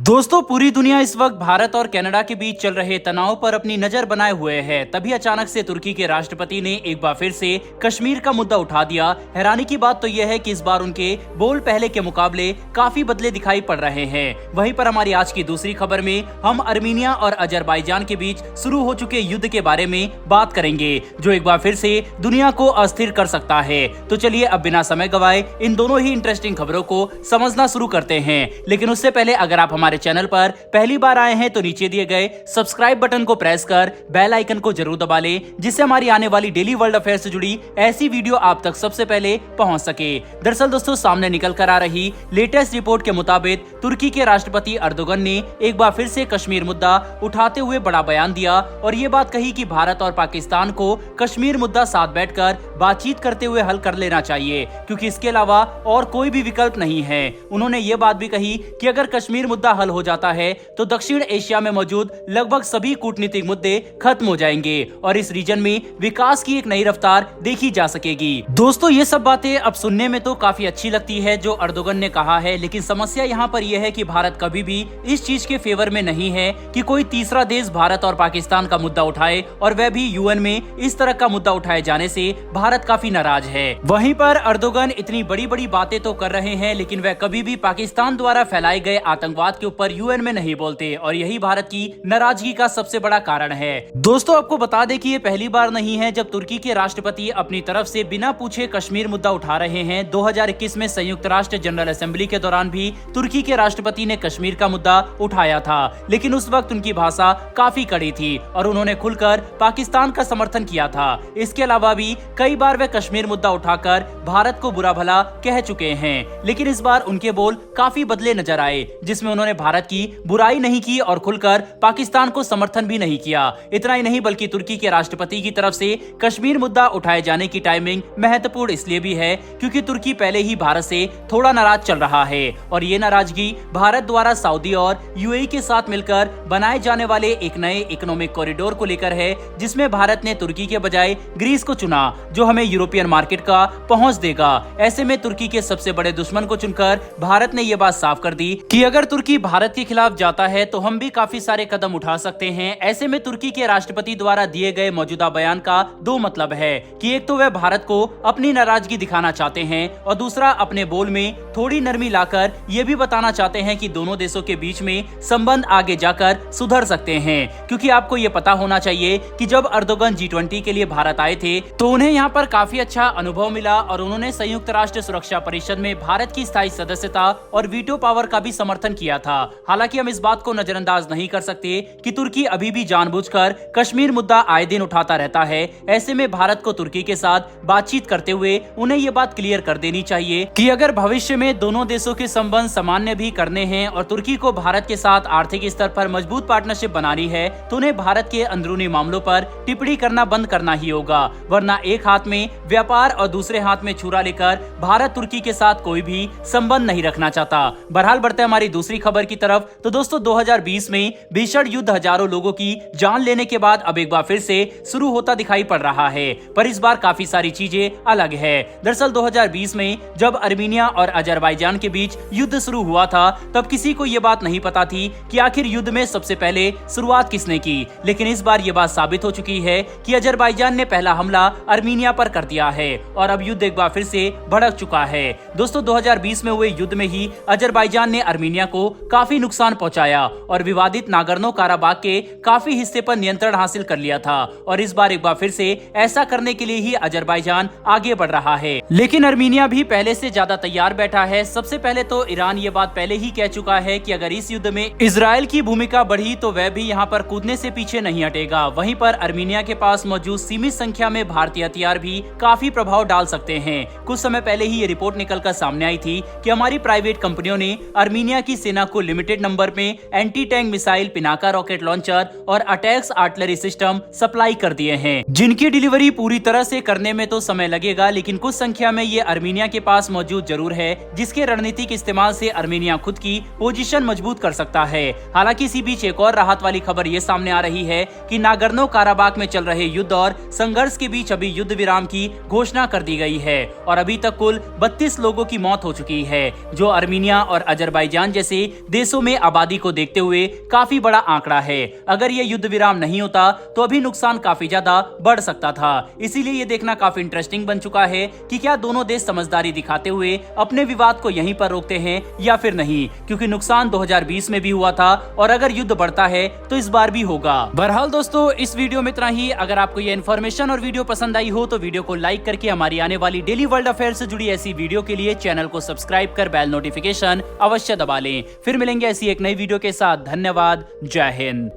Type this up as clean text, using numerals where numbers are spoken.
दोस्तों, पूरी दुनिया इस वक्त भारत और कनाडा के बीच चल रहे तनाव पर अपनी नजर बनाए हुए है। तभी अचानक से तुर्की के राष्ट्रपति ने एक बार फिर से कश्मीर का मुद्दा उठा दिया। हैरानी की बात तो यह है कि इस बार उनके बोल पहले के मुकाबले काफी बदले दिखाई पड़ रहे हैं। वहीं पर हमारी आज की दूसरी खबर में हम अर्मीनिया और अजरबैजान के बीच शुरू हो चुके युद्ध के बारे में बात करेंगे, जो एक बार फिर से दुनिया को अस्थिर कर सकता है। तो चलिए अब बिना समय गवाए इन दोनों ही इंटरेस्टिंग खबरों को समझना शुरू करते हैं। लेकिन उससे पहले अगर आप हमारे चैनल पर पहली बार आए हैं तो नीचे दिए गए सब्सक्राइब बटन को प्रेस कर बेल आइकन को जरूर दबा लें, जिससे हमारी आने वाली डेली वर्ल्ड अफेयर से जुड़ी ऐसी वीडियो आप तक सबसे पहले पहुंच सके। दरअसल दोस्तों, सामने निकल कर आ रही लेटेस्ट रिपोर्ट के मुताबिक तुर्की के राष्ट्रपति अर्दोगन ने एक बार फिर से कश्मीर मुद्दा उठाते हुए बड़ा बयान दिया और ये बात कही कि भारत और पाकिस्तान को कश्मीर मुद्दा साथ बैठकर बातचीत करते हुए हल कर लेना चाहिए, क्योंकि इसके अलावा और कोई भी विकल्प नहीं है। उन्होंने ये बात भी कही कि अगर कश्मीर मुद्दा हल हो जाता है तो दक्षिण एशिया में मौजूद लगभग सभी कूटनीतिक मुद्दे खत्म हो जाएंगे और इस रीजन में विकास की एक नई रफ्तार देखी जा सकेगी। दोस्तों, ये सब बातें अब सुनने में तो काफी अच्छी लगती है जो अर्दोगन ने कहा है, लेकिन समस्या यहाँ पर यह है कि भारत कभी भी इस चीज के फेवर में नहीं है कि कोई तीसरा देश भारत और पाकिस्तान का मुद्दा उठाए, और वह भी यूएन में इस तरह का मुद्दा उठाए जाने से भारत काफी नाराज है। वहीं पर अर्दोगन इतनी बड़ी बड़ी बातें तो कर रहे हैं, लेकिन वह कभी भी पाकिस्तान द्वारा फैलाए गए आतंकवाद के ऊपर यूएन में नहीं बोलते, और यही भारत की नाराजगी का सबसे बड़ा कारण है। दोस्तों, आपको बता दें कि ये पहली बार नहीं है जब तुर्की के राष्ट्रपति अपनी तरफ से बिना पूछे कश्मीर मुद्दा उठा रहे हैं। 2021 में संयुक्त राष्ट्र जनरल असेंबली के दौरान भी तुर्की के राष्ट्रपति ने कश्मीर का मुद्दा उठाया था, लेकिन उस वक्त उनकी भाषा काफी कड़ी थी और उन्होंने खुलकर पाकिस्तान का समर्थन किया था। इसके अलावा भी कई बार वे कश्मीर मुद्दा उठाकर भारत को बुरा भला कह चुके हैं, लेकिन इस बार उनके बोल काफी बदले नजर आए, जिसमें उन्होंने भारत की बुराई नहीं की और खुलकर पाकिस्तान को समर्थन भी नहीं किया। इतना ही नहीं, बल्कि तुर्की के राष्ट्रपति की तरफ से कश्मीर मुद्दा उठाए जाने की टाइमिंग महत्वपूर्ण इसलिए भी है क्योंकि तुर्की पहले ही भारत से थोड़ा नाराज चल रहा है, और ये नाराजगी भारत द्वारा सऊदी और यूएई के साथ मिलकर बनाए जाने वाले एक नए इकोनॉमिक कॉरिडोर को लेकर है, जिसमें भारत ने तुर्की के बजाय ग्रीस को चुना, जो हमें यूरोपियन मार्केट का पहुंच देगा। ऐसे में तुर्की के सबसे बड़े दुश्मन को चुनकर भारत ने यह बात साफ कर दी कि अगर तुर्की भारत के खिलाफ जाता है तो हम भी काफी सारे कदम उठा सकते हैं। ऐसे में तुर्की के राष्ट्रपति द्वारा दिए गए मौजूदा बयान का दो मतलब है कि एक तो वह भारत को अपनी नाराजगी दिखाना चाहते हैं और दूसरा अपने बोल में थोड़ी नरमी लाकर ये भी बताना चाहते हैं कि दोनों देशों के बीच में संबंध आगे जाकर सुधर सकते हैं। क्योंकि आपको ये पता होना चाहिए कि जब अर्दोगन G20 के लिए भारत आए थे तो उन्हें यहाँ पर काफी अच्छा अनुभव मिला और उन्होंने संयुक्त राष्ट्र सुरक्षा परिषद में भारत की स्थायी सदस्यता और वीटो पावर का भी समर्थन किया था। हालांकि हम इस बात को नजरअंदाज नहीं कर सकते कि तुर्की अभी भी जानबूझकर कश्मीर मुद्दा आए दिन उठाता रहता है। ऐसे में भारत को तुर्की के साथ बातचीत करते हुए उन्हें ये बात क्लियर कर देनी चाहिए कि अगर भविष्य में दोनों देशों के संबंध सामान्य भी करने हैं और तुर्की को भारत के साथ आर्थिक स्तर पर मजबूत पार्टनरशिप बनानी है तो उन्हें भारत के अंदरूनी मामलों पर टिप्पणी करना बंद करना ही होगा, वरना एक हाथ में व्यापार और दूसरे हाथ में छुरा लेकर भारत तुर्की के साथ कोई भी संबंध नहीं रखना चाहता। बहरहाल बढ़ते हमारी दूसरी खबर की तरफ। तो दोस्तों, 2020 में भीषण युद्ध हजारों लोगों की जान लेने के बाद अब एक बार फिर से शुरू होता दिखाई पड़ रहा है, पर इस बार काफी सारी चीजें अलग है। दरअसल 2020 में जब अर्मीनिया और अजरबैजान के बीच युद्ध शुरू हुआ था तब किसी को ये बात नहीं पता थी कि आखिर युद्ध में सबसे पहले शुरुआत किसने की, लेकिन इस बार ये बात साबित हो चुकी है कि अजरबैजान ने पहला हमला अर्मीनिया पर कर दिया है और अब युद्ध एक बार फिर से भड़क चुका है। दोस्तों, 2020 में हुए युद्ध में ही अजरबैजान ने अर्मीनिया को काफी नुकसान पहुंचाया और विवादित नागर्नो काराबाग के काफी हिस्से पर नियंत्रण हासिल कर लिया था, और इस बार एक बार फिर से ऐसा करने के लिए ही अजरबैजान आगे बढ़ रहा है। लेकिन अर्मीनिया भी पहले से ज्यादा तैयार बैठा है। सबसे पहले तो ईरान ये बात पहले ही कह चुका है कि अगर इस युद्ध में इजराइल की भूमिका बढ़ी तो वह भी यहाँ पर कूदने से पीछे नहीं हटेगा। वहीं पर अर्मीनिया के पास मौजूद सीमित संख्या में भारतीय हथियार भी काफी प्रभाव डाल सकते हैं। कुछ समय पहले ही ये रिपोर्ट निकलकर सामने आई थी कि हमारी प्राइवेट कंपनियों ने अर्मीनिया की सेना को लिमिटेड नंबर में anti tank missile, Pinaka rocket launcher और अटैक्स आर्टिलरी सिस्टम सप्लाई कर दिए हैं, जिनकी डिलीवरी पूरी तरह से करने में तो समय लगेगा, लेकिन कुछ संख्या में ये अर्मीनिया के पास मौजूद जरूर है, जिसके रणनीतिक इस्तेमाल से अर्मीनिया खुद की पोजीशन मजबूत कर सकता है। हालांकि इसी बीच एक और राहत वाली खबर ये सामने आ रही है कि नागर्नो काराबाग में चल रहे युद्ध और संघर्ष के बीच अभी युद्ध विराम की घोषणा कर दी गई है और अभी तक कुल 32 लोगों की मौत हो चुकी है, जो अर्मीनिया और अजरबैजान जैसे देशों में आबादी को देखते हुए काफी बड़ा आंकड़ा है। अगर ये युद्ध विराम नहीं होता तो अभी नुकसान काफी ज्यादा बढ़ सकता था। इसीलिए ये देखना काफी इंटरेस्टिंग बन चुका है कि क्या दोनों देश समझदारी दिखाते हुए अपने विवाद को यहीं पर रोकते हैं या फिर नहीं, क्योंकि नुकसान 2020 में भी हुआ था और अगर युद्ध बढ़ता है तो इस बार भी होगा। बहरहाल दोस्तों, इस वीडियो में इतना ही। अगर आपको ये इन्फॉर्मेशन और वीडियो पसंद आई हो तो वीडियो को लाइक करके हमारी आने वाली डेली वर्ल्ड अफेयर से जुड़ी ऐसी वीडियो के लिए चैनल को सब्सक्राइब कर बेल नोटिफिकेशन अवश्य दबा लें। फिर मिलेंगे ऐसी एक नई वीडियो के साथ। धन्यवाद। जय हिंद।